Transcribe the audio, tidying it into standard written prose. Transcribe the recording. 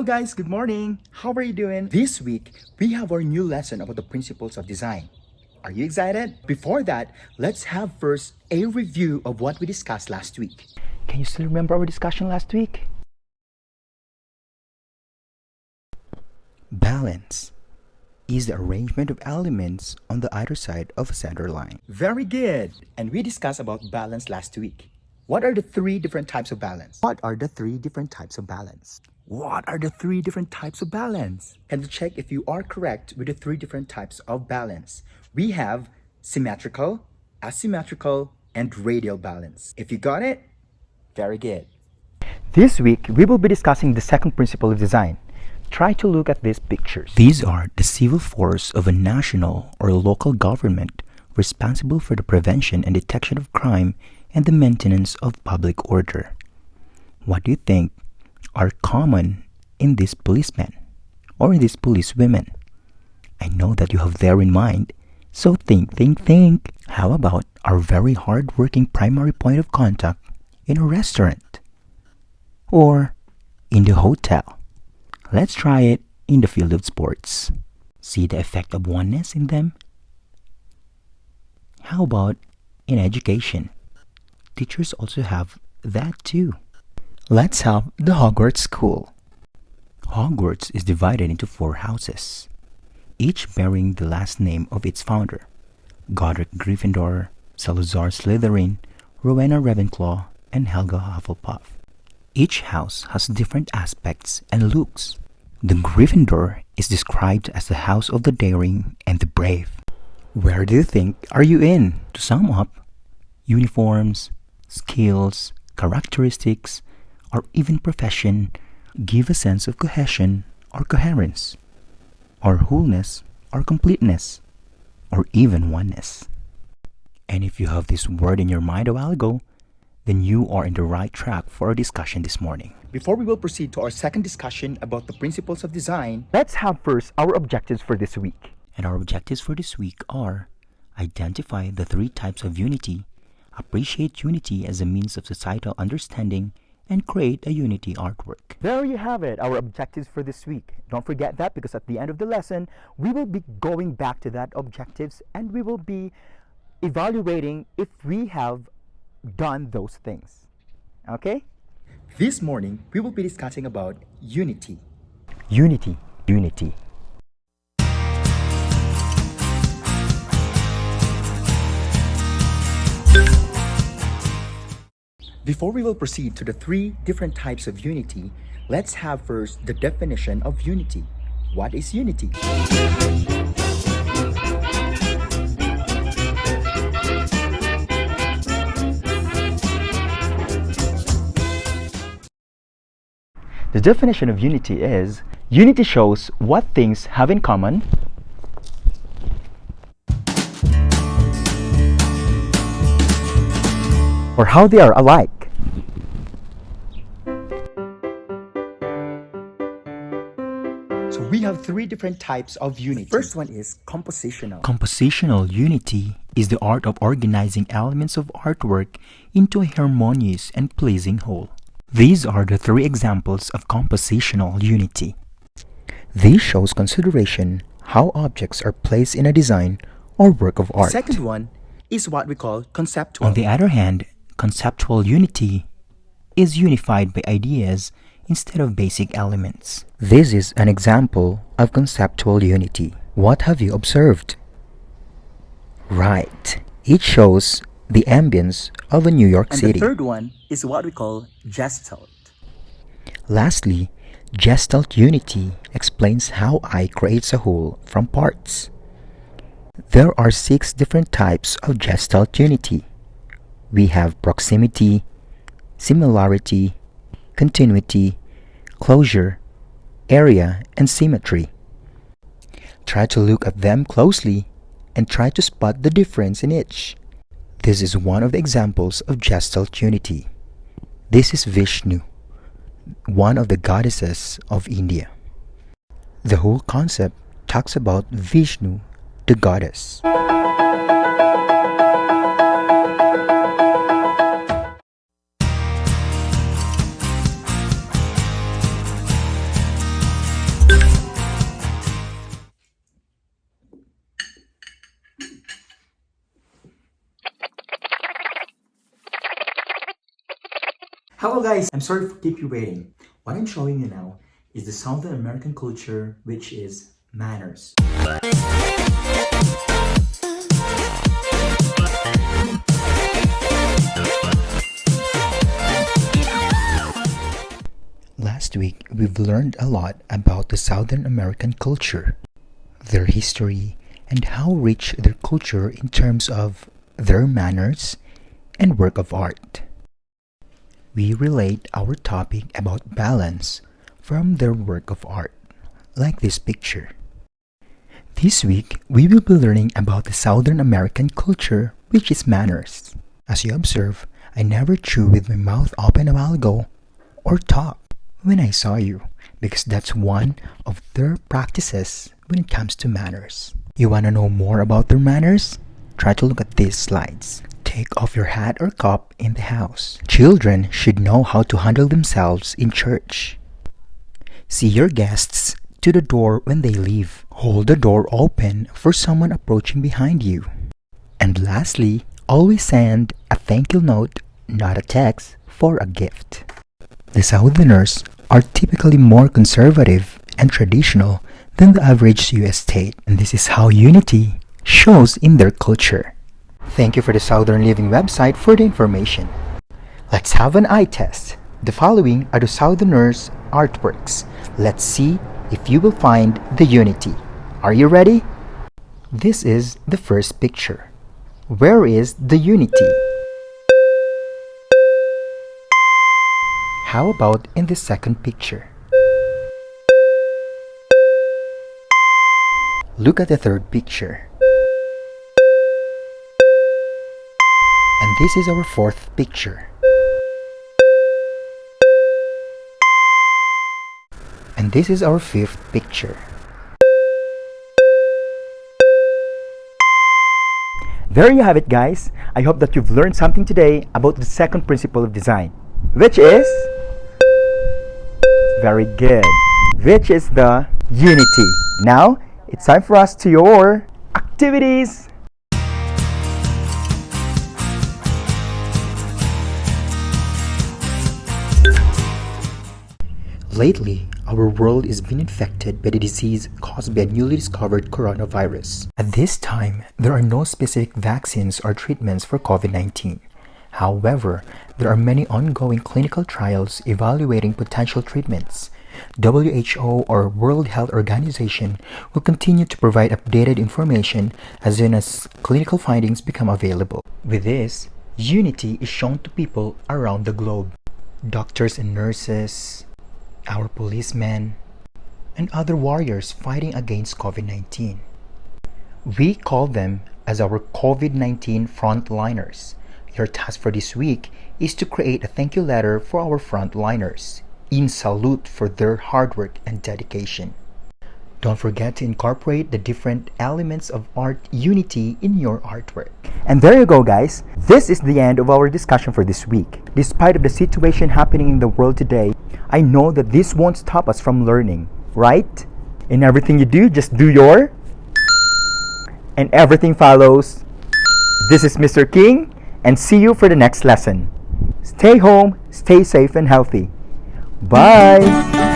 guys, good morning. How are you doing? This week, we have our new lesson about the principles of design. Are you excited? Before that, let's have first a review of what we discussed last week. Can you still remember our discussion last week? Balance is the arrangement of elements on the either side of a center line. Very good. And we discussed about balance last week. What are the three different types of balance? What are the three different types of balance? What are the three different types of balance? And to check if you are correct with the three different types of balance, we have symmetrical, asymmetrical, and radial balance. If you got it, very good. This week, we will be discussing the second principle of design. Try to look at these pictures. These are the civil force of a national or local government responsible for the prevention and detection of crime and the maintenance of public order. What do you think are common in these policemen or in these policewomen? I know that you have there in mind, so think. How about our very hard-working primary point of contact in a restaurant or in the hotel? Let's try it in the field of sports. See the effect of oneness in them? How about in education? Teachers also have that too. Let's have the Hogwarts School. Hogwarts is divided into 4 houses, each bearing the last name of its founder: Godric Gryffindor, Salazar Slytherin, Rowena Ravenclaw, and Helga Hufflepuff. Each house has different aspects and looks. The Gryffindor is described as the house of the daring and the brave. Where do you think are you in? To sum up, uniforms, skills, characteristics, or even profession give a sense of cohesion or coherence, or wholeness or completeness, or even oneness. And if you have this word in your mind a while ago, then you are in the right track for our discussion this morning. Before we will proceed to our second discussion about the principles of design, let's have first our objectives for this week. And our objectives for this week are: identify the 3 types of unity, appreciate unity as a means of societal understanding, and create a unity artwork. There you have it, our objectives for this week. Don't forget that, because at the end of the lesson, we will be going back to that objectives and we will be evaluating if we have done those things. Okay? This morning, we will be discussing about unity. Unity. Before we will proceed to the 3 different types of unity, let's have first the definition of unity. What is unity? The definition of unity is: unity shows what things have in common, or how they are alike. So we have 3 different types of unity. The first one is compositional. Compositional unity is the art of organizing elements of artwork into a harmonious and pleasing whole. These are the 3 examples of compositional unity. This shows consideration how objects are placed in a design or work of art. The second one is what we call conceptual. On the other hand, conceptual unity is unified by ideas instead of basic elements. This is an example of conceptual unity. What have you observed? Right. It shows the ambience of a New York City. And the third one is what we call gestalt. Lastly, gestalt unity explains how I creates a whole from parts. There are 6 different types of gestalt unity. We have proximity, similarity, continuity, closure, area, and symmetry. Try to look at them closely and try to spot the difference in each. This is one of the examples of gestalt unity. This is Vishnu, one of the goddesses of India. The whole concept talks about Vishnu, the goddess. Hello guys, I'm sorry to keep you waiting. What I'm showing you now is the Southern American culture, which is manners. Last week, we've learned a lot about the Southern American culture, their history, and how rich their culture in terms of their manners and work of art. We relate our topic about balance from their work of art, like this picture. This week, we will be learning about the Southern American culture, which is manners. As you observe, I never chew with my mouth open a while ago or talk when I saw you, because that's one of their practices when it comes to manners. You want to know more about their manners? Try to look at these slides. Take off your hat or cap in the house. Children should know how to handle themselves in church. See your guests to the door when they leave. Hold the door open for someone approaching behind you. And lastly, always send a thank you note, not a text, for a gift. The Southerners are typically more conservative and traditional than the average US state, and this is how unity shows in their culture. Thank you for the Southern Living website for the information. Let's have an eye test. The following are the Southerners' artworks. Let's see if you will find the unity. Are you ready? This is the first picture. Where is the unity? How about in the second picture? Look at the third picture. And this is our fourth picture. And this is our fifth picture. There you have it, guys. I hope that you've learned something today about the second principle of design, which is very good, which is the unity. Now, it's time for us to your activities. Lately, our world is being infected by the disease caused by a newly discovered coronavirus. At this time, there are no specific vaccines or treatments for COVID-19. However, there are many ongoing clinical trials evaluating potential treatments. WHO or World Health Organization will continue to provide updated information as soon as clinical findings become available. With this, unity is shown to people around the globe. Doctors and nurses, our policemen, and other warriors fighting against COVID-19. We call them as our COVID-19 frontliners. Your task for this week is to create a thank you letter for our frontliners in salute for their hard work and dedication. Don't forget to incorporate the different elements of art unity in your artwork. And there you go, guys. This is the end of our discussion for this week. Despite of the situation happening in the world today, I know that this won't stop us from learning, right? In everything you do, just do your, and everything follows. This is Mr. King, and see you for the next lesson. Stay home, stay safe and healthy. Bye!